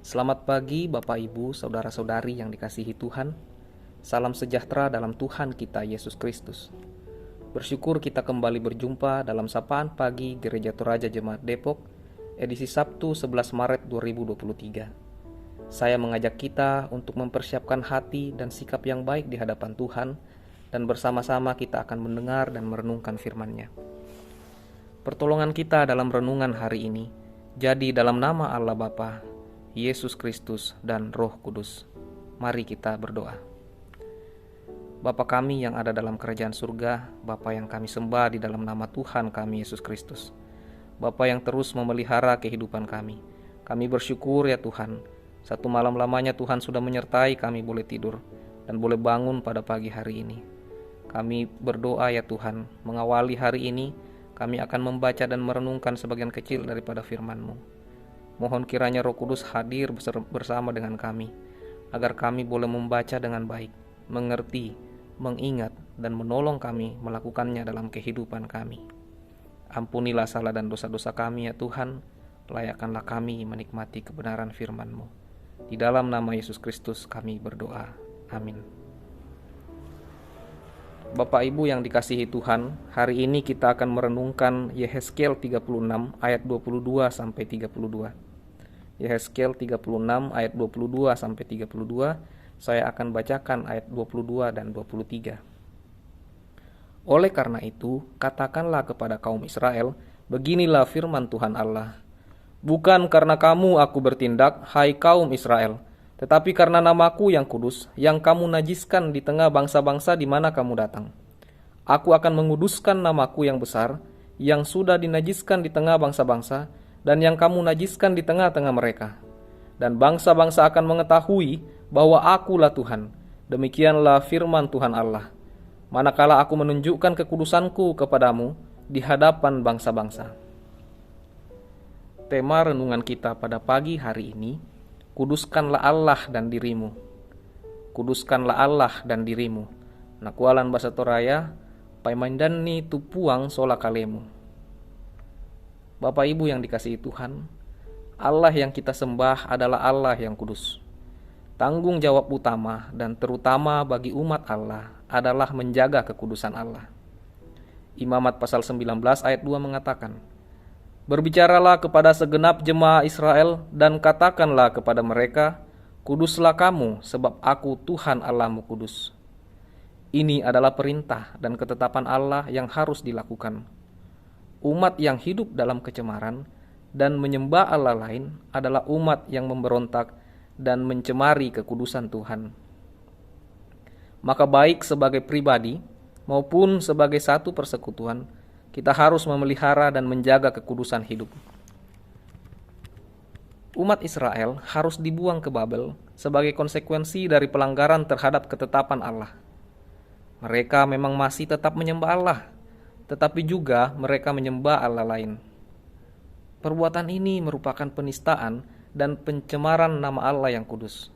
Selamat pagi Bapak Ibu, Saudara-saudari yang dikasihi Tuhan. Salam sejahtera dalam Tuhan kita Yesus Kristus. Bersyukur kita kembali berjumpa dalam Sapaan Pagi Gereja Toraja Jemaat Depok, edisi Sabtu 11 Maret 2023. Saya mengajak kita untuk mempersiapkan hati dan sikap yang baik di hadapan Tuhan, dan bersama-sama kita akan mendengar dan merenungkan firman-Nya. Pertolongan kita dalam renungan hari ini jadi dalam nama Allah Bapa, Yesus Kristus, dan Roh Kudus. Mari kita berdoa. Bapa kami yang ada dalam kerajaan surga, Bapa yang kami sembah di dalam nama Tuhan kami Yesus Kristus, Bapa yang terus memelihara kehidupan kami. Kami bersyukur ya Tuhan, satu malam lamanya Tuhan sudah menyertai kami boleh tidur dan boleh bangun pada pagi hari ini. Kami berdoa ya Tuhan, mengawali hari ini kami akan membaca dan merenungkan sebagian kecil daripada firman-Mu. Mohon kiranya Roh Kudus hadir bersama dengan kami, agar kami boleh membaca dengan baik, mengerti, mengingat, dan menolong kami melakukannya dalam kehidupan kami. Ampunilah salah dan dosa-dosa kami ya Tuhan, layakkanlah kami menikmati kebenaran firman-Mu. Di dalam nama Yesus Kristus kami berdoa. Amin. Bapak Ibu yang dikasihi Tuhan, hari ini kita akan merenungkan Yehezkiel 36 ayat 22 sampai 32. Yehezkiel 36 ayat 22 sampai 32, saya akan bacakan ayat 22 dan 23. Oleh karena itu, katakanlah kepada kaum Israel, beginilah firman Tuhan Allah. Bukan karena kamu aku bertindak, hai kaum Israel, tetapi karena namaku yang kudus, yang kamu najiskan di tengah bangsa-bangsa di mana kamu datang. Aku akan menguduskan namaku yang besar, yang sudah dinajiskan di tengah bangsa-bangsa, dan yang kamu najiskan di tengah-tengah mereka. Dan bangsa-bangsa akan mengetahui bahwa akulah Tuhan. Demikianlah firman Tuhan Allah. Manakala aku menunjukkan kekudusanku kepadamu di hadapan bangsa-bangsa. Tema renungan kita pada pagi hari ini, kuduskanlah Allah dan dirimu. Kuduskanlah Allah dan dirimu. Nakualan bahasa Toraya, paimandani tupuang sola kalemu. Bapak Ibu yang dikasihi Tuhan, Allah yang kita sembah adalah Allah yang kudus. Tanggung jawab utama dan terutama bagi umat Allah adalah menjaga kekudusan Allah. Imamat pasal 19 ayat 2 mengatakan, berbicaralah kepada segenap jemaah Israel dan katakanlah kepada mereka, kuduslah kamu sebab aku Tuhan Allahmu kudus. Ini adalah perintah dan ketetapan Allah yang harus dilakukan. Umat yang hidup dalam kecemaran dan menyembah Allah lain adalah umat yang memberontak dan mencemari kekudusan Tuhan. Maka baik sebagai pribadi maupun sebagai satu persekutuan, kita harus memelihara dan menjaga kekudusan hidup. Umat Israel harus dibuang ke Babel sebagai konsekuensi dari pelanggaran terhadap ketetapan Allah. Mereka memang masih tetap menyembah Allah, tetapi juga mereka menyembah Allah lain. Perbuatan ini merupakan penistaan dan pencemaran nama Allah yang kudus.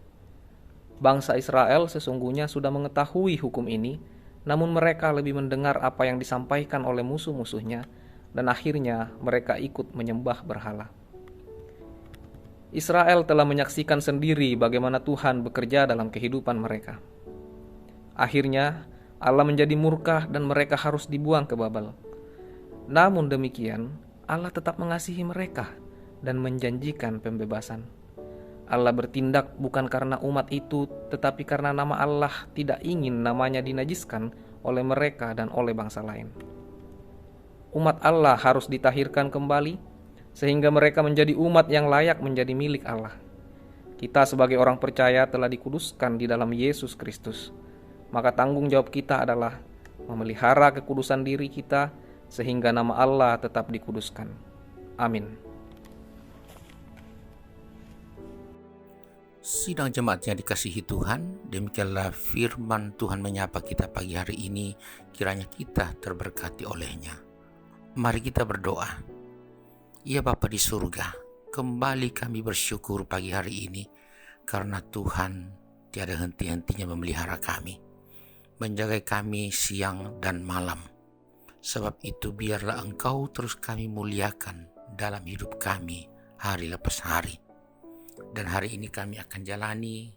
Bangsa Israel sesungguhnya sudah mengetahui hukum ini, namun mereka lebih mendengar apa yang disampaikan oleh musuh-musuhnya, dan akhirnya mereka ikut menyembah berhala. Israel telah menyaksikan sendiri bagaimana Tuhan bekerja dalam kehidupan mereka. Akhirnya, Allah menjadi murka dan mereka harus dibuang ke Babel. Namun demikian, Allah tetap mengasihi mereka dan menjanjikan pembebasan. Allah bertindak bukan karena umat itu, tetapi karena nama Allah tidak ingin namanya dinajiskan oleh mereka dan oleh bangsa lain. Umat Allah harus ditahirkan kembali, sehingga mereka menjadi umat yang layak menjadi milik Allah. Kita sebagai orang percaya telah dikuduskan di dalam Yesus Kristus. Maka tanggung jawab kita adalah memelihara kekudusan diri kita, sehingga nama Allah tetap dikuduskan. Amin. Sidang jemaat yang dikasihi Tuhan, demikianlah firman Tuhan menyapa kita pagi hari ini, kiranya kita terberkati olehnya. Mari kita berdoa. Ya Bapa di surga, kembali kami bersyukur pagi hari ini, karena Tuhan tiada henti-hentinya memelihara kami, menjaga kami siang dan malam. Sebab itu biarlah Engkau terus kami muliakan dalam hidup kami hari lepas hari. Dan hari ini kami akan jalani,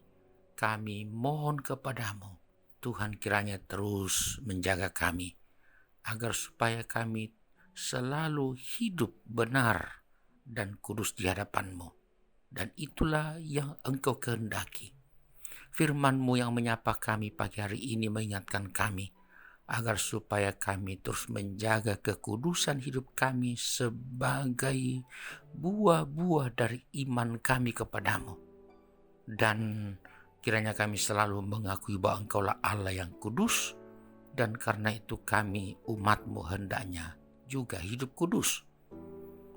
kami mohon kepadamu, Tuhan kiranya terus menjaga kami, agar supaya kami selalu hidup benar dan kudus di hadapan-Mu. Dan itulah yang Engkau kehendaki. Firman-Mu yang menyapa kami pagi hari ini mengingatkan kami, agar supaya kami terus menjaga kekudusan hidup kami sebagai buah-buah dari iman kami kepadamu. Dan kiranya kami selalu mengakui bahwa Engkaulah Allah yang kudus, dan karena itu kami umat-Mu hendaknya juga hidup kudus.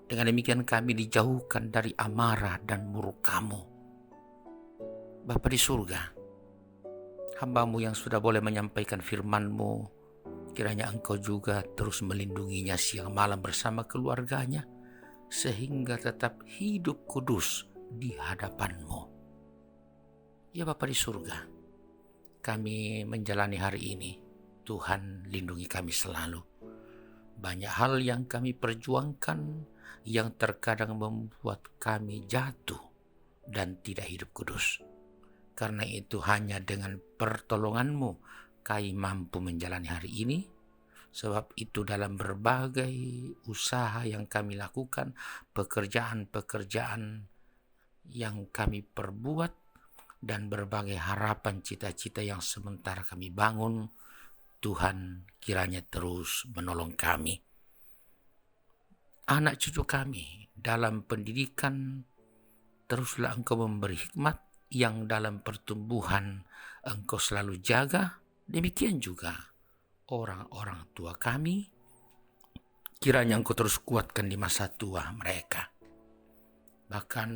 Dengan demikian kami dijauhkan dari amarah dan murka-Mu. Bapa di surga, hamba-Mu yang sudah boleh menyampaikan firman-Mu, kiranya Engkau juga terus melindunginya siang malam bersama keluarganya, sehingga tetap hidup kudus di hadapan-Mu. Ya Bapa di surga, kami menjalani hari ini, Tuhan lindungi kami selalu. Banyak hal yang kami perjuangkan yang terkadang membuat kami jatuh dan tidak hidup kudus. Karena itu hanya dengan pertolongan-Mu kami mampu menjalani hari ini. Sebab itu dalam berbagai usaha yang kami lakukan, pekerjaan-pekerjaan yang kami perbuat, dan berbagai harapan cita-cita yang sementara kami bangun, Tuhan kiranya terus menolong kami. Anak cucu kami dalam pendidikan, teruslah Engkau memberi hikmat yang dalam pertumbuhan Engkau selalu jaga. Demikian juga orang-orang tua kami, kiranya Engkau terus kuatkan di masa tua mereka. Bahkan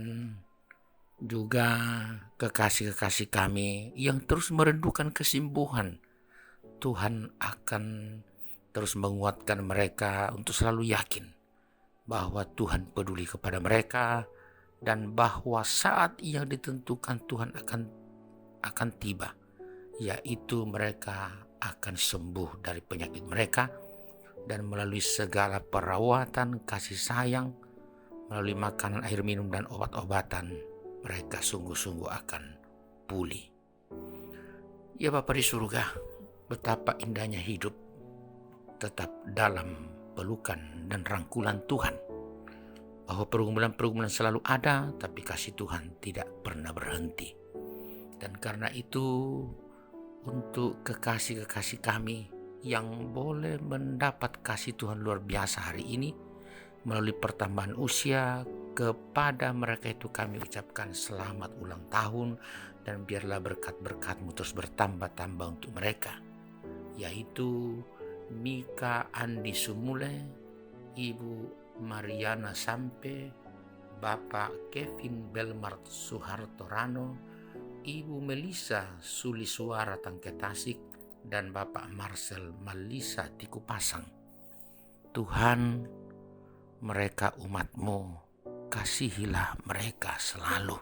juga kekasih-kekasih kami yang terus merindukan kesembuhan, Tuhan akan terus menguatkan mereka untuk selalu yakin bahwa Tuhan peduli kepada mereka, dan bahwa saat yang ditentukan Tuhan akan tiba, yaitu mereka akan sembuh dari penyakit mereka, dan melalui segala perawatan kasih sayang, melalui makanan, air minum, dan obat-obatan, mereka sungguh-sungguh akan pulih. Ya Bapa di surga, betapa indahnya hidup tetap dalam pelukan dan rangkulan Tuhan. Bahwa pergumulan-pergumulan selalu ada, tapi kasih Tuhan tidak pernah berhenti. Dan karena itu, untuk kekasih-kekasih kami yang boleh mendapat kasih Tuhan luar biasa hari ini, melalui pertambahan usia, kepada mereka itu kami ucapkan selamat ulang tahun, dan biarlah berkat-berkat-Mu terus bertambah-tambah untuk mereka, yaitu Mika Andi Sumule, Ibu Mariana Sampe, Bapak Kevin Belmart Suharto Rano, Ibu Melisa Sulisuara Tangketasik, dan Bapak Marcel Malisa Tikupasang. Tuhan, mereka umat-Mu, kasihilah mereka selalu.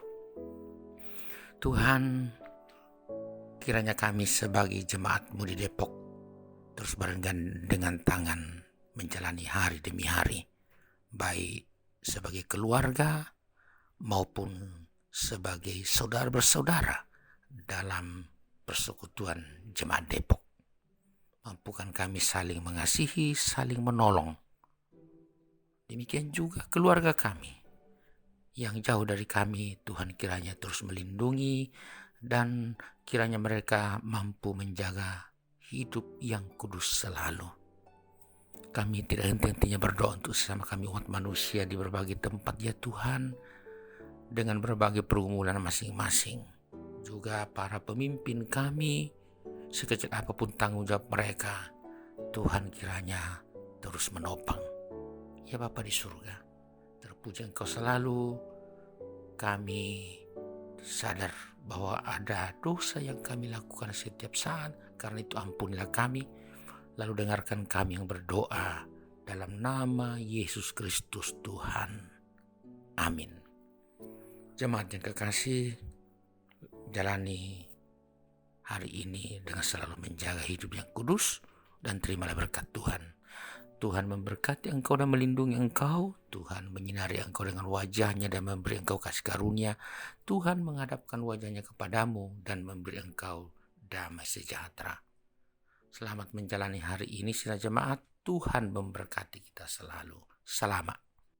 Tuhan, kiranya kami sebagai jemaat-Mu di Depok terus berenggan dengan tangan menjalani hari demi hari, baik sebagai keluarga maupun sebagai saudara bersaudara dalam persekutuan jemaat Depok. Mampukan kami saling mengasihi, saling menolong. Demikian juga keluarga kami yang jauh dari kami, Tuhan kiranya terus melindungi, dan kiranya mereka mampu menjaga hidup yang kudus selalu. Kami tidak henti-hentinya berdoa untuk sesama kami umat manusia di berbagai tempat, ya Tuhan, dengan berbagai pergumulan masing-masing. Juga para pemimpin kami, sekecil apapun tanggung jawab mereka, Tuhan kiranya terus menopang. Ya Bapa di surga, terpuji Engkau selalu. Kami sadar bahwa ada dosa yang kami lakukan setiap saat, karena itu ampunilah kami. Lalu dengarkan kami yang berdoa dalam nama Yesus Kristus Tuhan. Amin. Jemaat yang kekasih, jalani hari ini dengan selalu menjaga hidup yang kudus, dan terimalah berkat Tuhan. Tuhan memberkati engkau dan melindungi engkau. Tuhan menyinari engkau dengan wajah-Nya dan memberi engkau kasih karunia. Tuhan menghadapkan wajah-Nya kepadamu dan memberi engkau damai sejahtera. Selamat menjalani hari ini, sila jemaat. Tuhan memberkati kita selalu. Selamat.